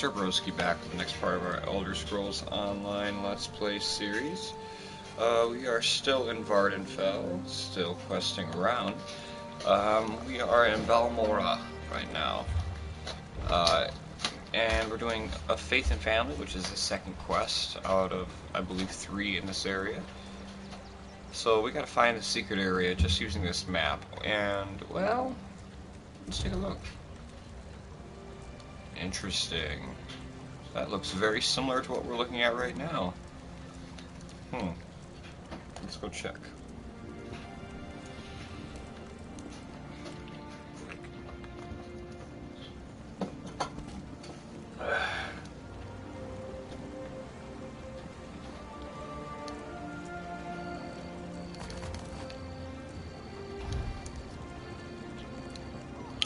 Sir Broski back with the next part of our Elder Scrolls Online Let's Play series. We are still in Vardenfell, still questing around. We are in Balmora right now. And we're doing a Faith and Family, which is the second quest out of, I believe, 3 in this area. So we gotta find the secret area just using this map. And, well, let's take a look. Interesting. That looks very similar to what we're looking at right now. Let's go check.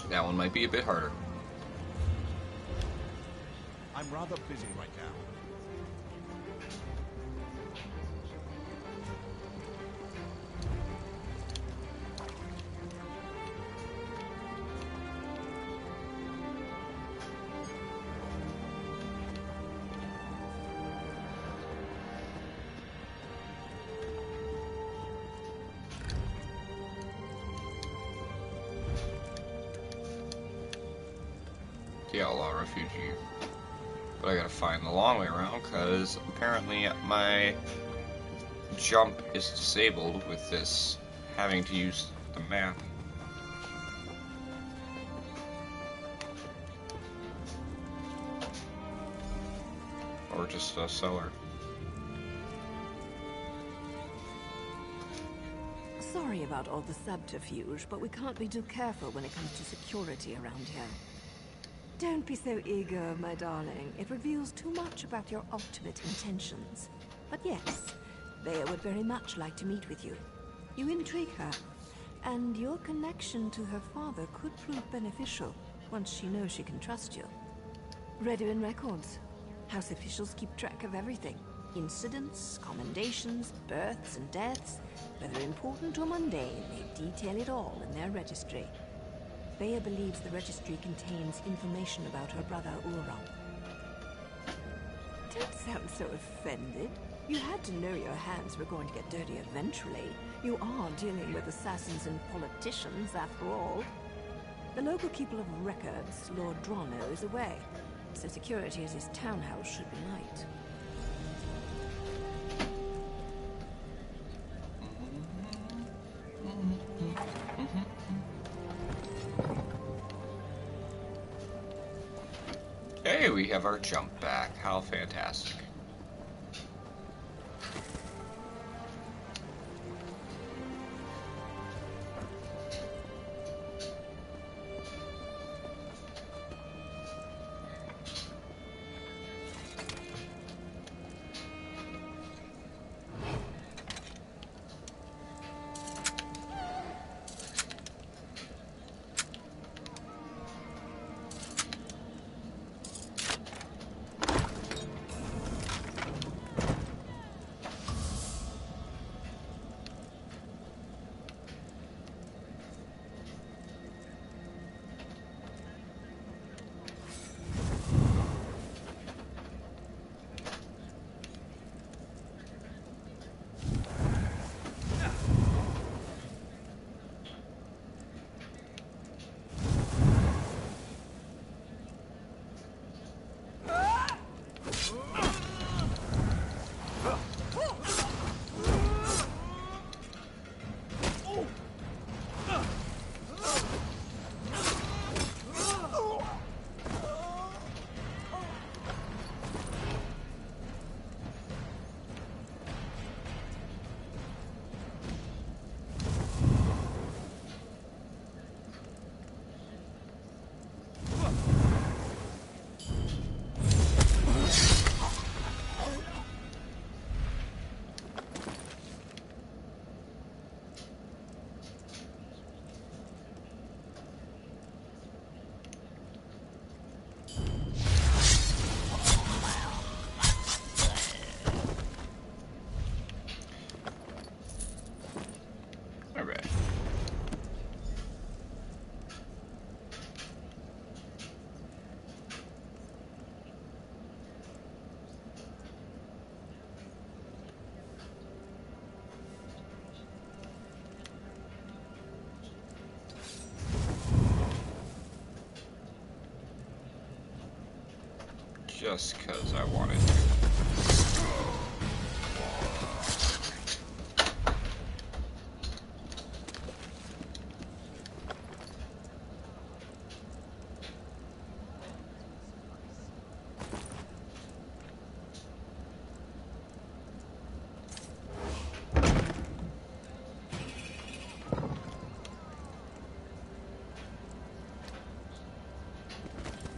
That one might be a bit harder. I'm rather busy right now. The outlaw refugee. But I gotta find the long way around, because apparently my jump is disabled with this having to use the map. Or just a cellar. Sorry about all the subterfuge, but we can't be too careful when it comes to security around here. Don't be so eager, my darling. It reveals too much about your ultimate intentions. But yes, Bea would very much like to meet with you. You intrigue her, and your connection to her father could prove beneficial once she knows she can trust you. Redwin records. House officials keep track of everything. Incidents, commendations, births and deaths. Whether important or mundane, they detail it all in their registry. Bea believes the registry contains information about her brother Urong. Don't sound so offended. You had to know your hands were going to get dirty eventually. You are dealing with assassins and politicians, after all. The local keeper of records, Lord Drono, is away, so security at his townhouse should be light. Hey, we have our jump back. How fantastic. just because I wanted to.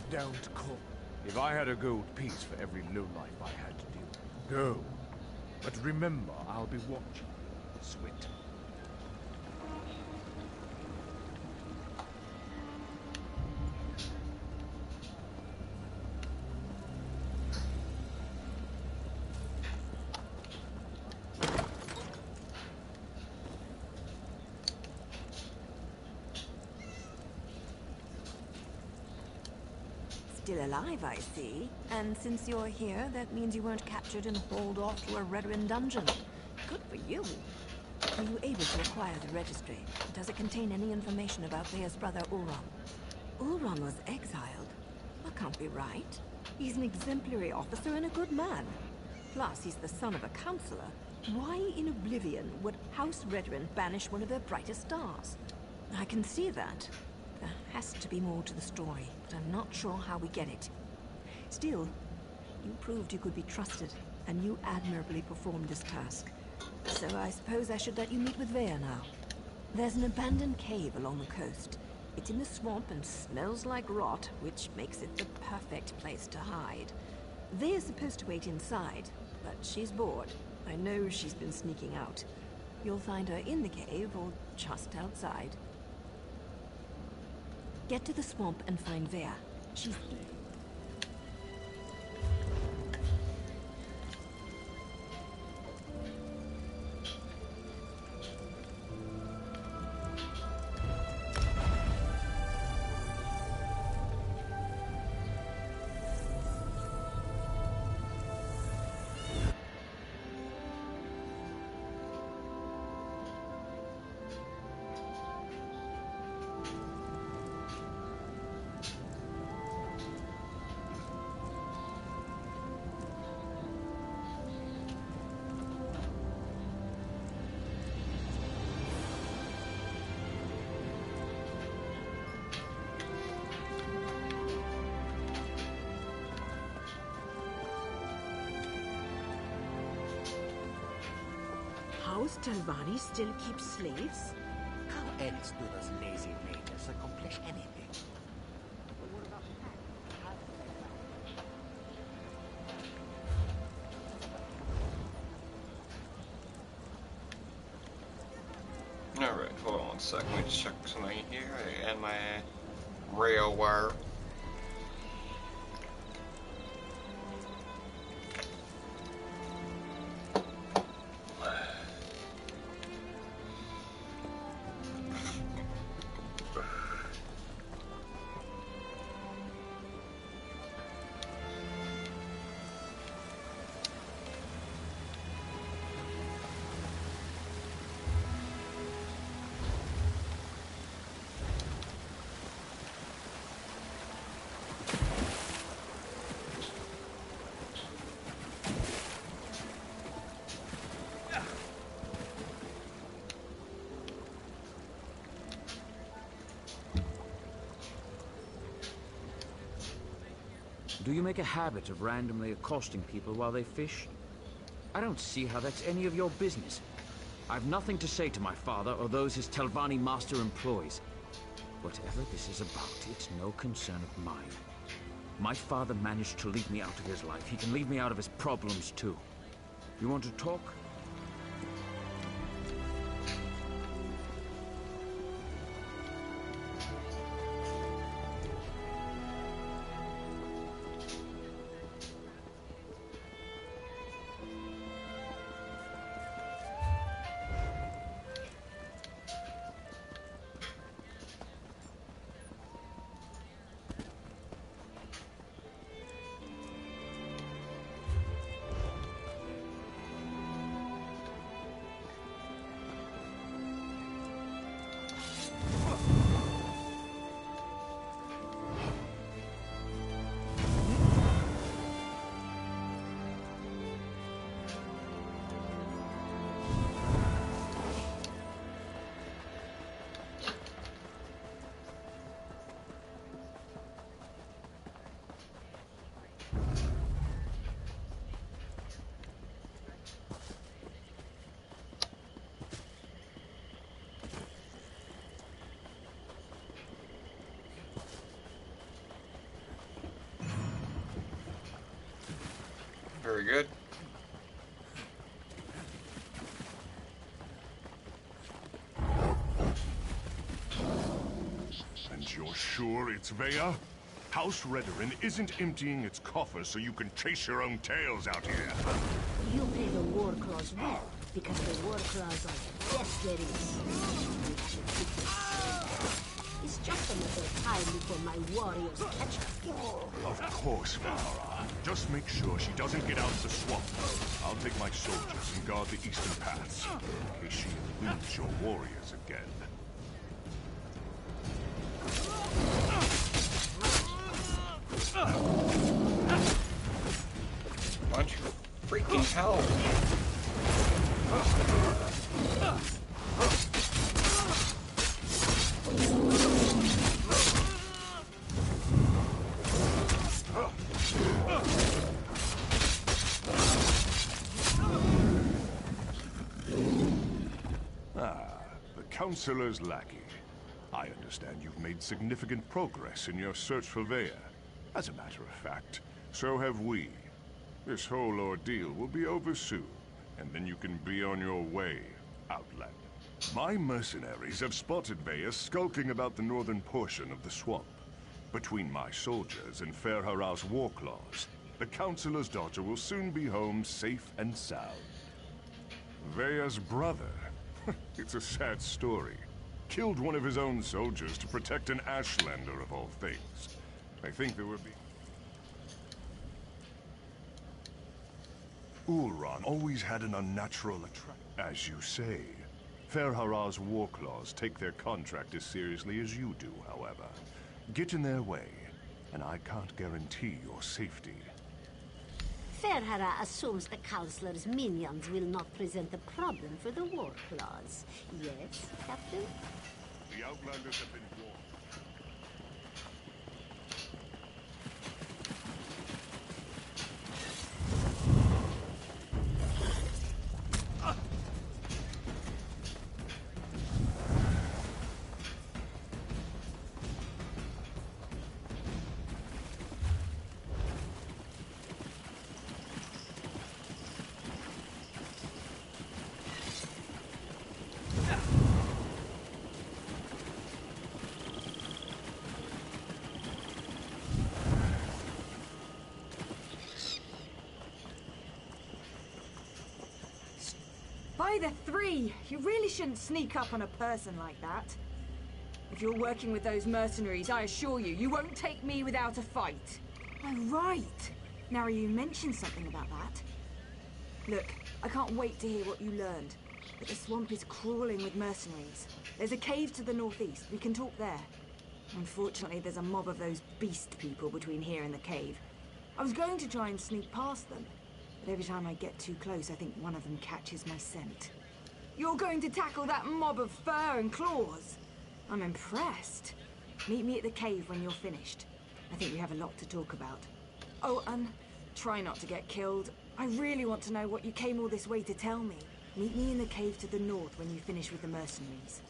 Don't call. If I had a gold piece for every lowlife I had to deal with, go. But remember, I'll be watching. Sweat. Still alive, I see. And since you're here, that means you weren't captured and hauled off to a Redoran dungeon. Good for you. Were you able to acquire the registry? Does it contain any information about Thea's brother, Ulron? Ulron was exiled? That can't be right. He's an exemplary officer and a good man. Plus, he's the son of a counselor. Why in oblivion would House Redoran banish one of their brightest stars? I can see that. There has to be more to the story, but I'm not sure how we get it. Still, you proved you could be trusted, and you admirably performed this task. So I suppose I should let you meet with Vea now. There's an abandoned cave along the coast. It's in the swamp and smells like rot, which makes it the perfect place to hide. Vea's supposed to wait inside, but she's bored. I know she's been sneaking out. You'll find her in the cave or just outside. Get to the swamp and find Vea. She's... House Talvani still keeps slaves? How else do those lazy natives accomplish anything? Alright, hold on one sec. Let me check something here. And my rail wire. Do you make a habit of randomly accosting people while they fish? I don't see how that's any of your business. I've nothing to say to my father or those his Talvani master employs. Whatever this is about, it's no concern of mine. My father managed to leave me out of his life. He can leave me out of his problems too. You want to talk? Very good. And you're sure it's Vea? House Redoran isn't emptying its coffers so you can chase your own tails out here. You pay the war claws well, because the war claws are yes, there is. It's just a matter of time before my warriors catch her. Of course, Valhalla. Just make sure she doesn't get out of the swamp. I'll take my soldiers and guard the eastern paths, in case she eludes your warriors again. Bunch of freaking hell. The Counselor's lackey. I understand you've made significant progress in your search for Vea. As a matter of fact, so have we. This whole ordeal will be over soon, and then you can be on your way, Outlander. My mercenaries have spotted Vea skulking about the northern portion of the swamp. Between my soldiers and Ferhara's war claws, the Counselor's daughter will soon be home safe and sound. Vea's brother. It's a sad story. Killed one of his own soldiers to protect an Ashlander of all things. I think there would be... Ulron always had an unnatural attraction. As you say, Ferhara's war claws take their contract as seriously as you do, however. Get in their way, and I can't guarantee your safety. Ferhara assumes the Counselor's minions will not present a problem for the war claws. Yes, Captain? The Outlanders have been warned. By the three! You really shouldn't sneak up on a person like that. If you're working with those mercenaries, I assure you, you won't take me without a fight. Oh, right. Now you mentioned something about that. Look, I can't wait to hear what you learned. But the swamp is crawling with mercenaries. There's a cave to the northeast. We can talk there. Unfortunately, there's a mob of those beast people between here and the cave. I was going to try and sneak past them. But every time I get too close, I think one of them catches my scent. You're going to tackle that mob of fur and claws? I'm impressed. Meet me at the cave when you're finished. I think we have a lot to talk about. Oh, and try not to get killed. I really want to know what you came all this way to tell me. Meet me in the cave to the north when you finish with the mercenaries.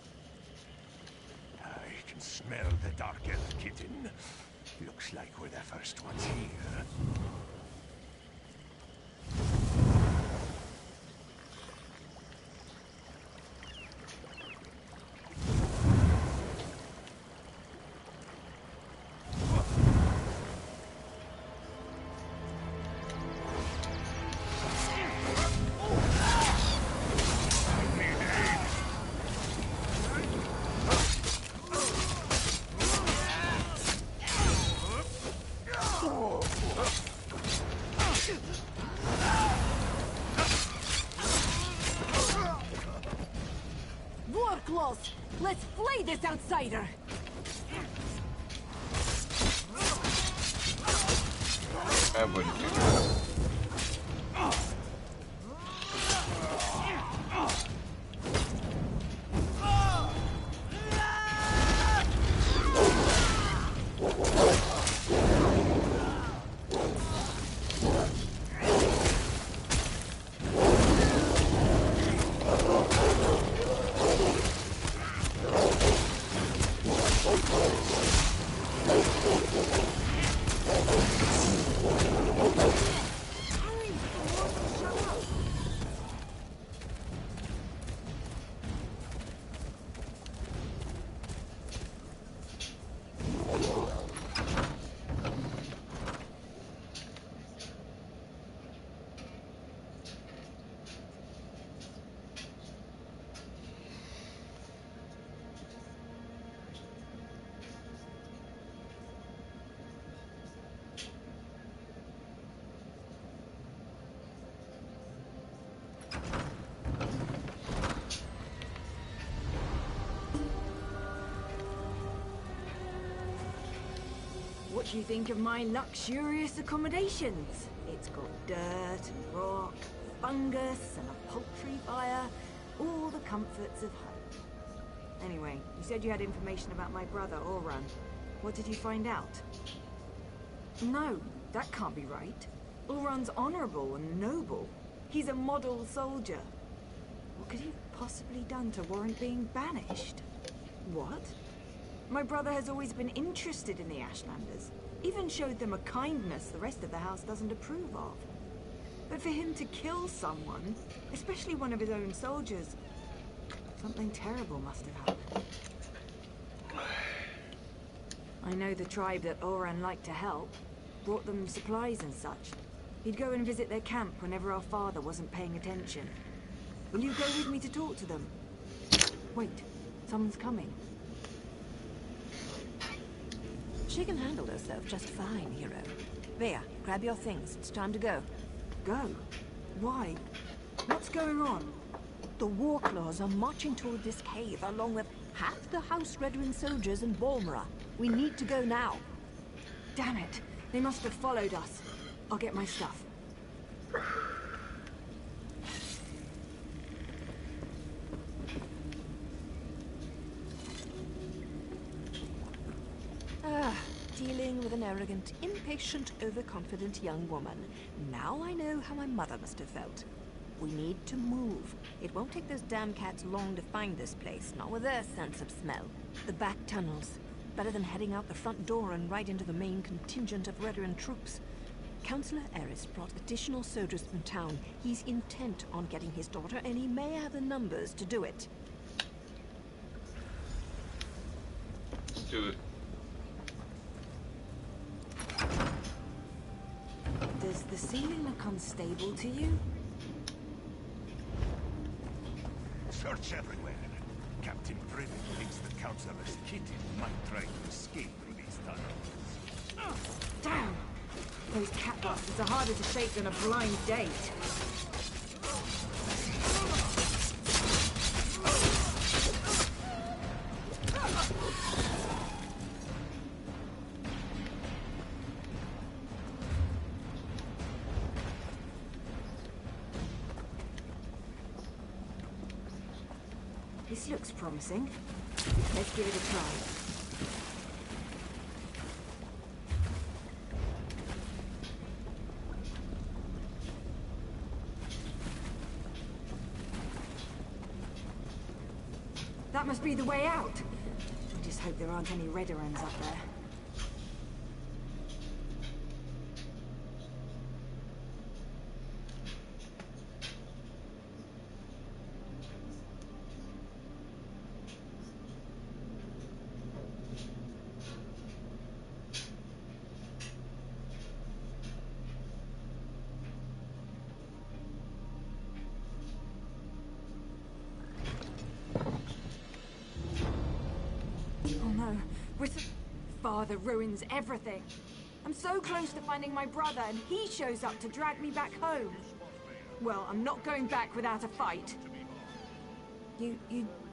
I can smell the dark elf, kitten. Looks like we're the first ones here. Warclaws! Let's flay this outsider! I wouldn't do that. makes you think of my luxurious accommodations. It's got dirt and rock, fungus and a poultry fire, all the comforts of home. Anyway, you said you had information about my brother, Oran. What did you find out? No, that can't be right. Oran's honorable and noble. He's a model soldier. What could he have possibly done to warrant being banished? What? My brother has always been interested in the Ashlanders. Even showed them a kindness the rest of the house doesn't approve of. But for him to kill someone, especially one of his own soldiers, something terrible must have happened. I know the tribe that Oran liked to help. Brought them supplies and such. He'd go and visit their camp whenever our father wasn't paying attention. Will you go with me to talk to them? Wait, someone's coming. She can handle herself just fine, hero. Vea, grab your things. It's time to go. Go? Why? What's going on? The Warclaws are marching toward this cave, along with half the House Redwing soldiers in Balmora. We need to go now. Damn it. They must have followed us. I'll get my stuff. Dealing with an arrogant, impatient, overconfident young woman. Now I know how my mother must have felt. We need to move. It won't take those damn cats long to find this place, not with their sense of smell. The back tunnels. Better than heading out the front door and right into the main contingent of Redwing troops. Councillor Eris brought additional soldiers from town. He's intent on getting his daughter, and he may have the numbers to do it. Let's do it. Does the ceiling look unstable to you? Search everywhere. Captain Privet thinks the Councillor's kitten might try to escape through these tunnels. Damn! Those cat bastards are harder to shake than a blind date. This looks promising. Let's give it a try. That must be the way out. I just hope there aren't any Redderans up there. Father ruins everything. I'm so close to finding my brother, and he shows up to drag me back home. Well, I'm not going back without a fight. You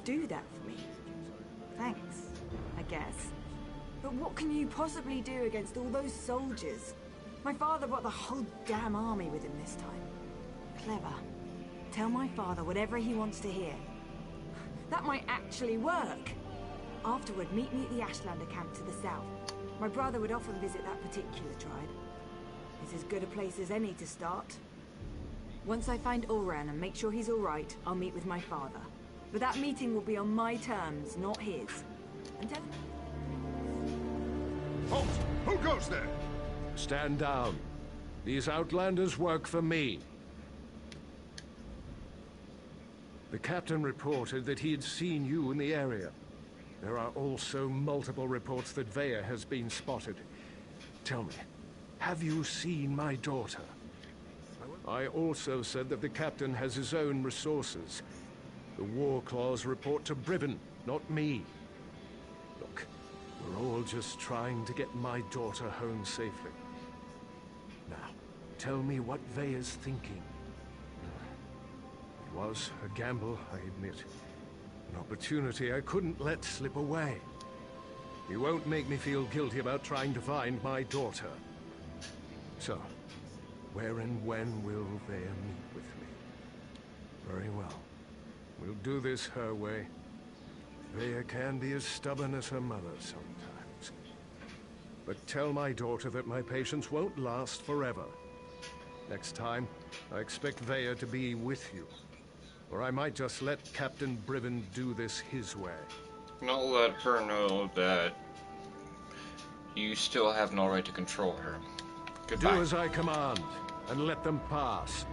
do that for me. Thanks, I guess. But what can you possibly do against all those soldiers? My father brought the whole damn army with him this time. Clever. Tell my father whatever he wants to hear. That might actually work. Afterward, meet me at the Ashlander camp to the south. My brother would often visit that particular tribe. It's as good a place as any to start. Once I find Oran and make sure he's all right, I'll meet with my father. But that meeting will be on my terms, not his. Until... Halt! Who goes there? Stand down. These outlanders work for me. The captain reported that he had seen you in the area. There are also multiple reports that Vea has been spotted. Tell me, have you seen my daughter? I also said that the captain has his own resources. The Warclaws report to Brivin, not me. Look, we're all just trying to get my daughter home safely. Now, tell me what Vea's thinking. It was a gamble, I admit. An opportunity I couldn't let slip away. You won't make me feel guilty about trying to find my daughter. So, where and when will Vaya meet with me? Very well. We'll do this her way. Vaya can be as stubborn as her mother sometimes. But tell my daughter that my patience won't last forever. Next time, I expect Vaya to be with you. Or I might just let Captain Briven do this his way. And I'll let her know that you still have no right to control her. Goodbye. Do as I command, and let them pass.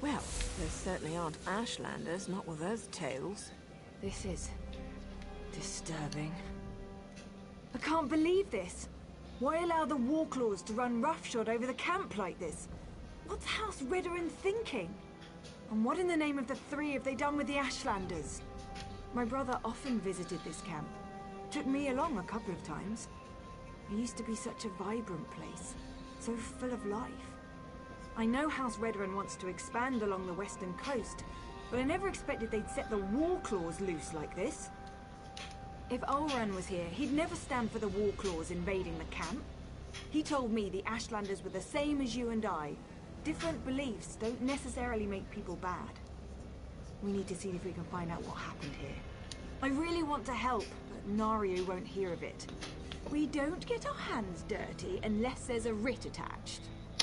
Well, there certainly aren't Ashlanders, not with those tails. This is disturbing. I can't believe this. Why allow the Warclaws to run roughshod over the camp like this? What's House Redoran thinking? And what in the name of the three have they done with the Ashlanders? My brother often visited this camp. Took me along a couple of times. It used to be such a vibrant place, so full of life. I know House Redoran wants to expand along the western coast, but I never expected they'd set the Warclaws loose like this. If Ulran was here, he'd never stand for the Warclaws invading the camp. He told me the Ashlanders were the same as you and I. Different beliefs don't necessarily make people bad. We need to see if we can find out what happened here. I really want to help, but Nario won't hear of it. We don't get our hands dirty unless there's a writ attached.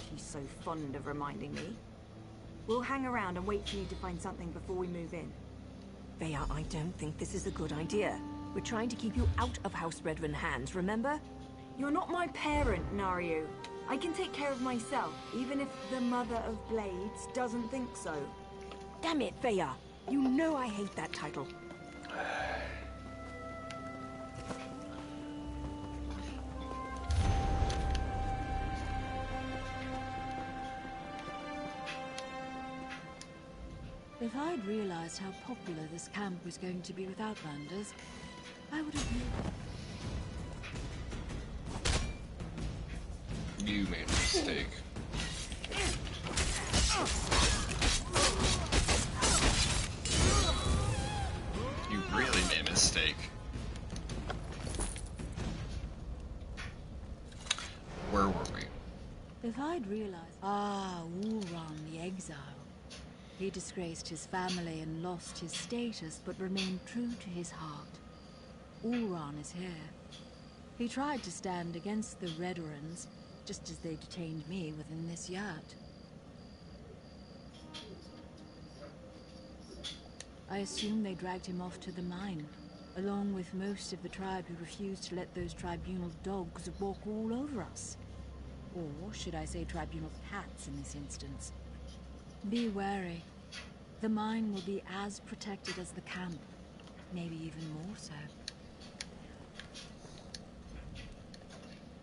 She's so fond of reminding me. We'll hang around and wait for you to find something before we move in. Vaya, I don't think this is a good idea. We're trying to keep you out of House Redoran hands, remember? You're not my parent, Nario. I can take care of myself, even if the Mother of Blades doesn't think so. Damn it, Vaya! You know I hate that title. If I'd realized how popular this camp was going to be with Outlanders, I would have moved. You made a mistake. You really made a mistake. Where were we? If I'd realized... Ah, Ulran, the exile. He disgraced his family and lost his status, but remained true to his heart. Ulran is here. He tried to stand against the Redorans, just as they detained me within this yurt. I assume they dragged him off to the mine, along with most of the tribe who refused to let those tribunal dogs walk all over us. Or should I say tribunal cats in this instance? Be wary. The mine will be as protected as the camp, maybe even more so.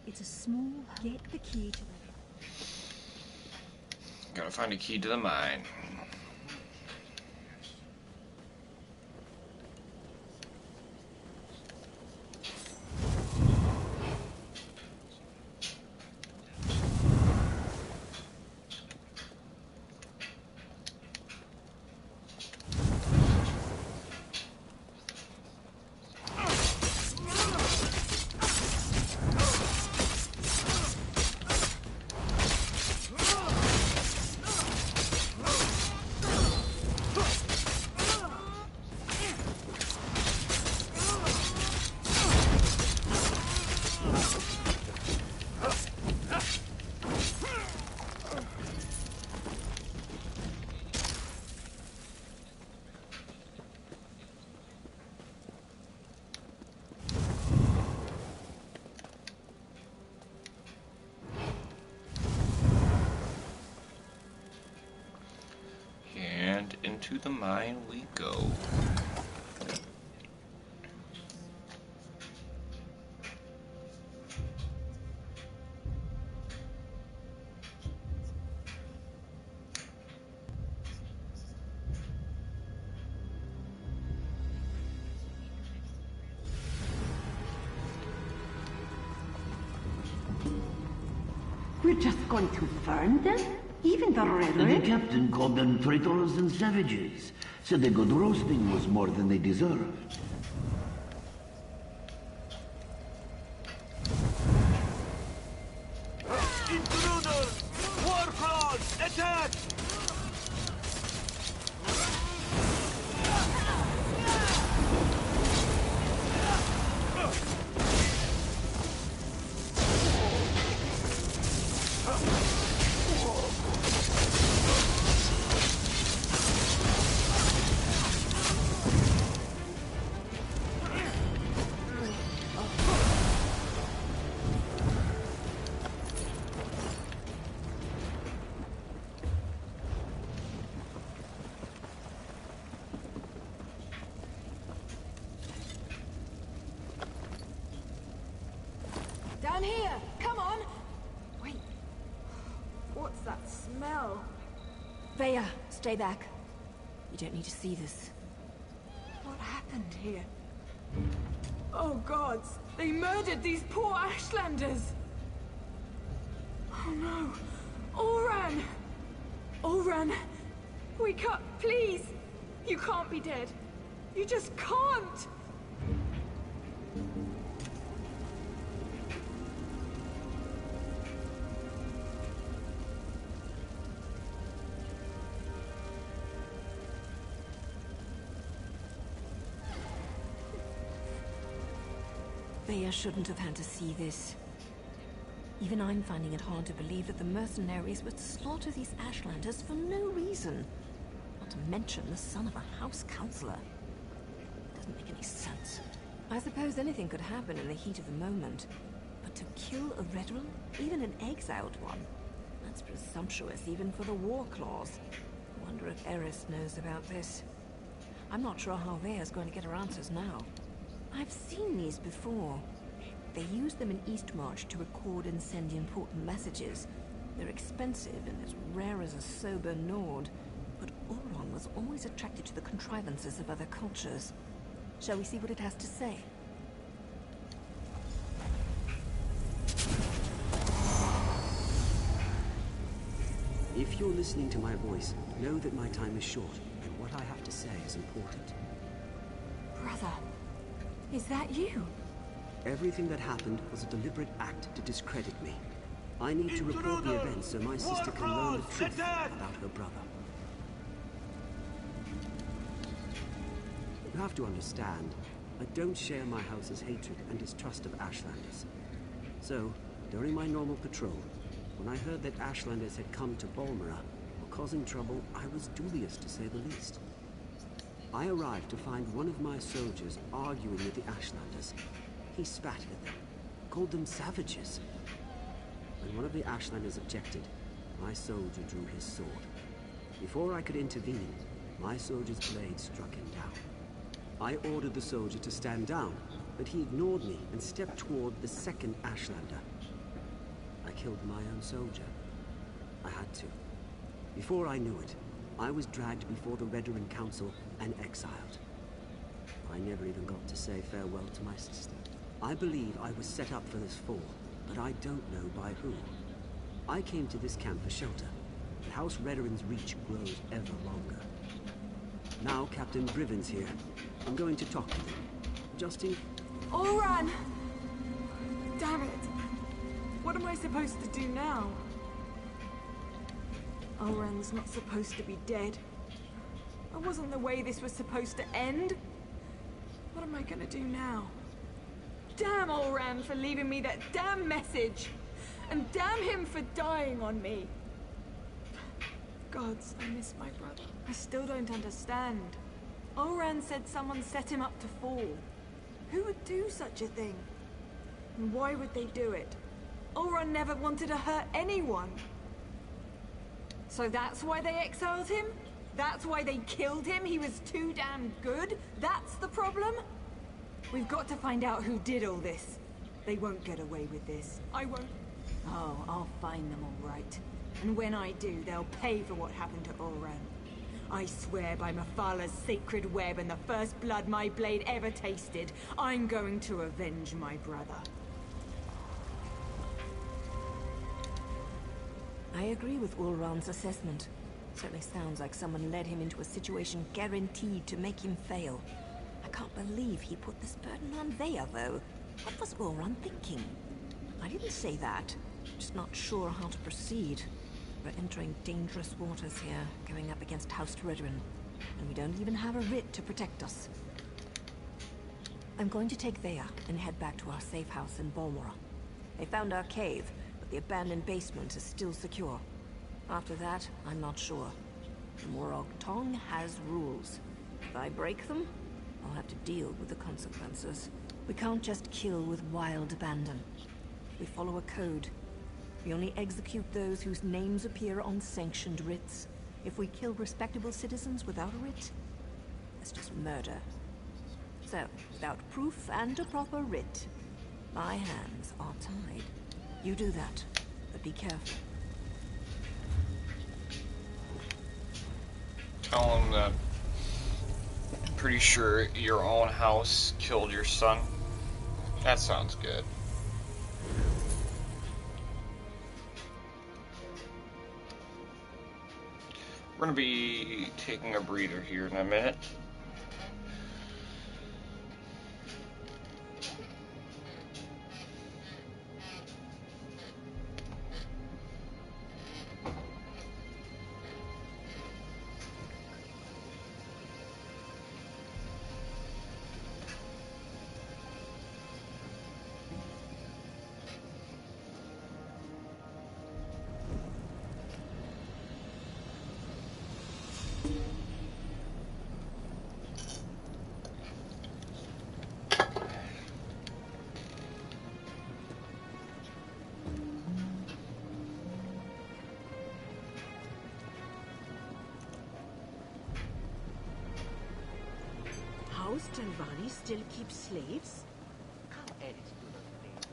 It's a small... Get the key to the... Gotta find a key to the mine. Into the mine we go. We're just going to burn them? Even the The rhetoric? captain called them traitors and savages. Said the good roasting was more than they deserved. Intruders! War claws! Attack! Down here! Come on! Wait. What's that smell? Veya, stay back. You don't need to see this. What happened here? Oh gods! They murdered these poor Ashlanders! Oh no! Oran! Oran! Wake up, please! You can't be dead. You just can't! Veya shouldn't have had to see this. Even I'm finding it hard to believe that the mercenaries would slaughter these Ashlanders for no reason. Not to mention the son of a house councillor. It doesn't make any sense. I suppose anything could happen in the heat of the moment. But to kill a Redrel, even an exiled one, that's presumptuous even for the war clause. I wonder if Eris knows about this. I'm not sure how Veya's going to get her answers now. I've seen these before. They use them in Eastmarch to record and send important messages. They're expensive and as rare as a sober Nord. But Oron was always attracted to the contrivances of other cultures. Shall we see what it has to say? If you're listening to my voice, know that my time is short, and what I have to say is important. Brother, is that you? Everything that happened was a deliberate act to discredit me. I need to report the events so my sister can learn the truth about her brother. You have to understand, I don't share my house's hatred and distrust of Ashlanders. So, during my normal patrol, when I heard that Ashlanders had come to Balmora, or causing trouble, I was dubious to say the least. I arrived to find one of my soldiers arguing with the Ashlanders. He spat at them, called them savages. When one of the Ashlanders objected, my soldier drew his sword. Before I could intervene, my soldier's blade struck him down. I ordered the soldier to stand down, but he ignored me and stepped toward the second Ashlander. I killed my own soldier. I had to. Before I knew it, I was dragged before the Redoran Council and exiled. I never even got to say farewell to my sister. I believe I was set up for this fall, but I don't know by who. I came to this camp for shelter, but House Redoran's reach grows ever longer. Now Captain Briven's here. I'm going to talk to him. Justin? Oran! Damn it! What am I supposed to do now? Oran's not supposed to be dead. That wasn't the way this was supposed to end. What am I gonna do now? Damn Oran for leaving me that damn message! And damn him for dying on me! Gods, I miss my brother. I still don't understand. Oran said someone set him up to fall. Who would do such a thing? And why would they do it? Oran never wanted to hurt anyone. So that's why they exiled him? That's why they killed him? He was too damn good? That's the problem? We've got to find out who did all this. They won't get away with this. I won't. Oh, I'll find them all right. And when I do, they'll pay for what happened to Oran. I swear by Mafala's sacred web and the first blood my blade ever tasted, I'm going to avenge my brother. I agree with Ulron's assessment. Certainly sounds like someone led him into a situation guaranteed to make him fail. I can't believe he put this burden on Vea, though. What was Ulron thinking? I didn't say that. Just not sure how to proceed. We're entering dangerous waters here, going up against House Redrin, and we don't even have a writ to protect us. I'm going to take Vea and head back to our safe house in Balmora. They found our cave, but the abandoned basement is still secure. After that, I'm not sure. The Morag Tong has rules. If I break them, I'll have to deal with the consequences. We can't just kill with wild abandon. We follow a code. We only execute those whose names appear on sanctioned writs. If we kill respectable citizens without a writ, that's just murder. So, without proof and a proper writ, my hands are tied. You do that, but be careful. Tell him that I'm pretty sure your own house killed your son. That sounds good. We're gonna be taking a breather here in a minute. House Talvani still keeps slaves? How else do they live?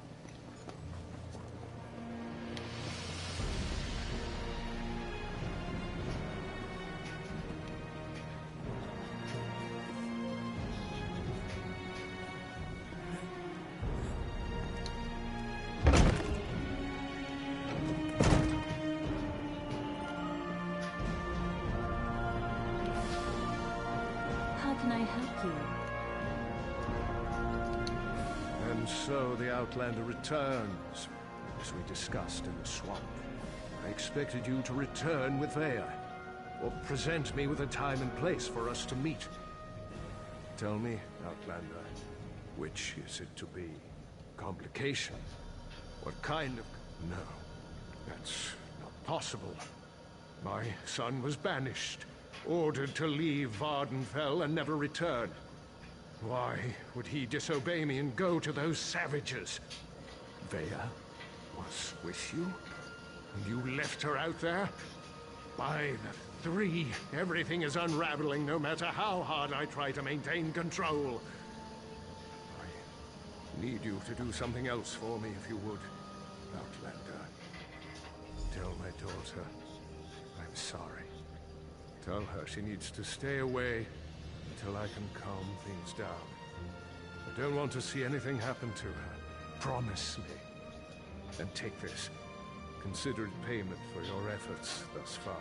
How can I help you? And so the Outlander returns, as we discussed in the swamp. I expected you to return with Vea, or present me with a time and place for us to meet. Tell me, Outlander, which is it to be? Complication? What kind of... No, that's not possible. My son was banished, ordered to leave Vardenfell and never return. Why would he disobey me and go to those savages? Vea was with you? And you left her out there? By the three, everything is unraveling no matter how hard I try to maintain control. I need you to do something else for me, if you would, Outlander. Tell my daughter I'm sorry. Tell her she needs to stay away until I can calm things down. I don't want to see anything happen to her. Promise me. And take this. Consider it payment for your efforts thus far.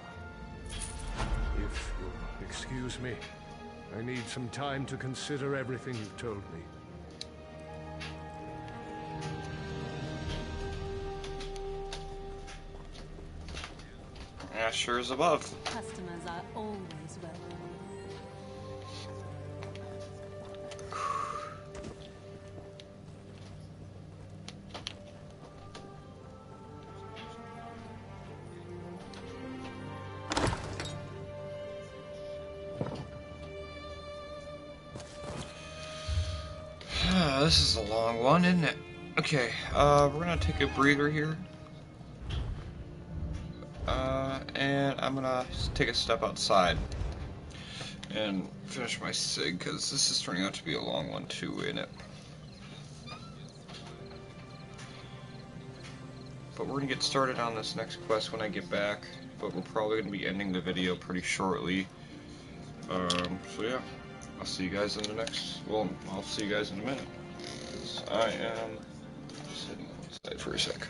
If you'll excuse me, I need some time to consider everything you've told me. Yeah, sure as above. Customers are always welcome. This is a long one, isn't it? Okay, we're gonna take a breather here. And I'm gonna take a step outside and finish my cig, because this is turning out to be a long one too, isn't it? But we're gonna get started on this next quest when I get back, but we're probably gonna be ending the video pretty shortly. So yeah, I'll see you guys in the next, well, I'll see you guys in a minute. I am just sitting outside for a sec.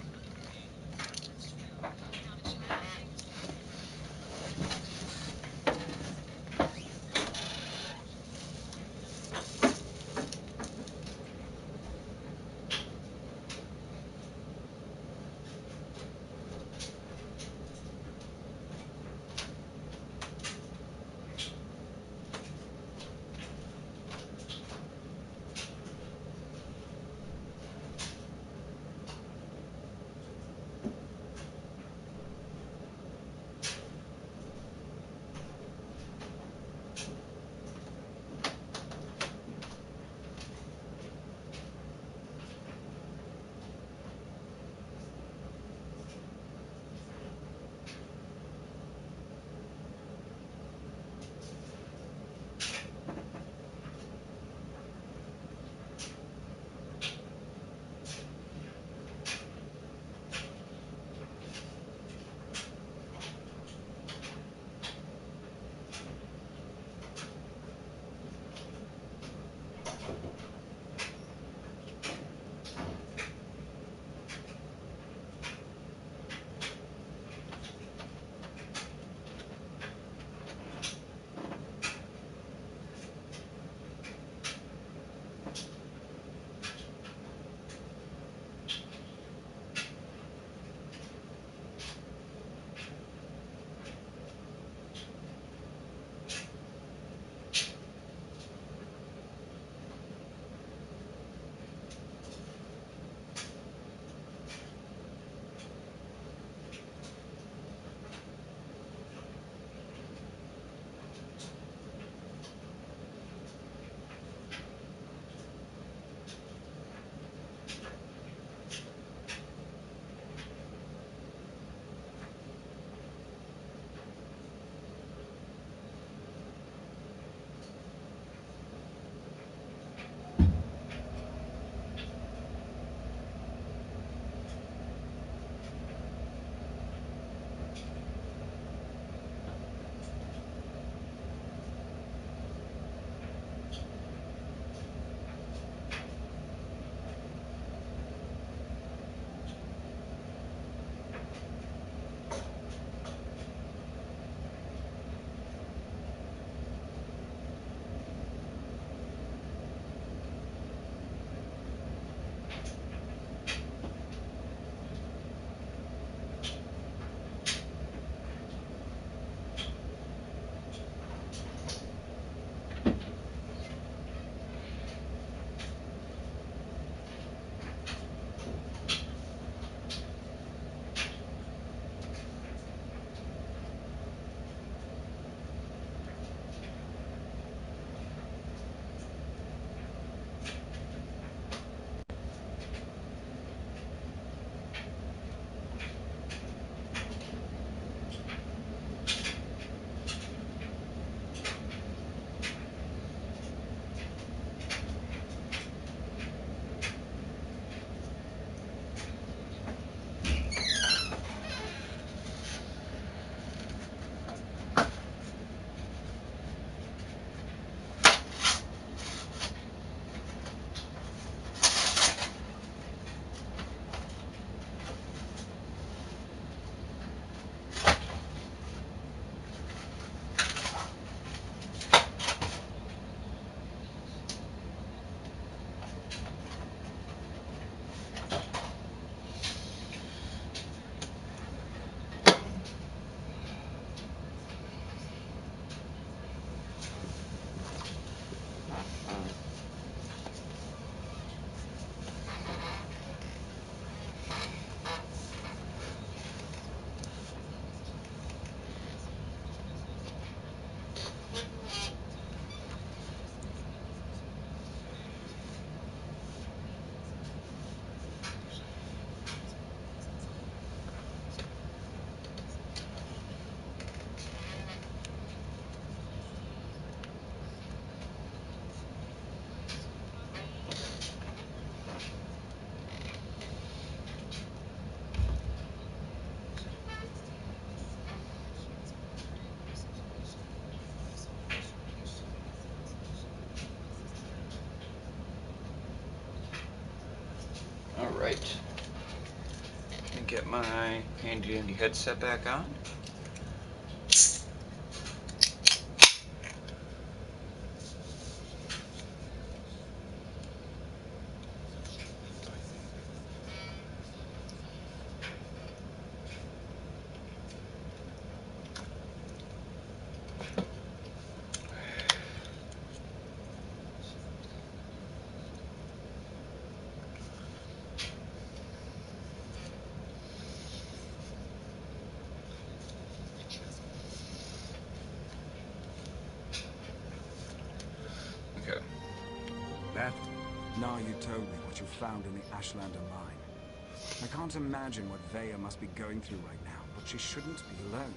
get my handy dandy headset back on. Okay. Beth, now you told me what you found in the Ashlander mine. I can't imagine what Vaya must be going through right now, but she shouldn't be alone.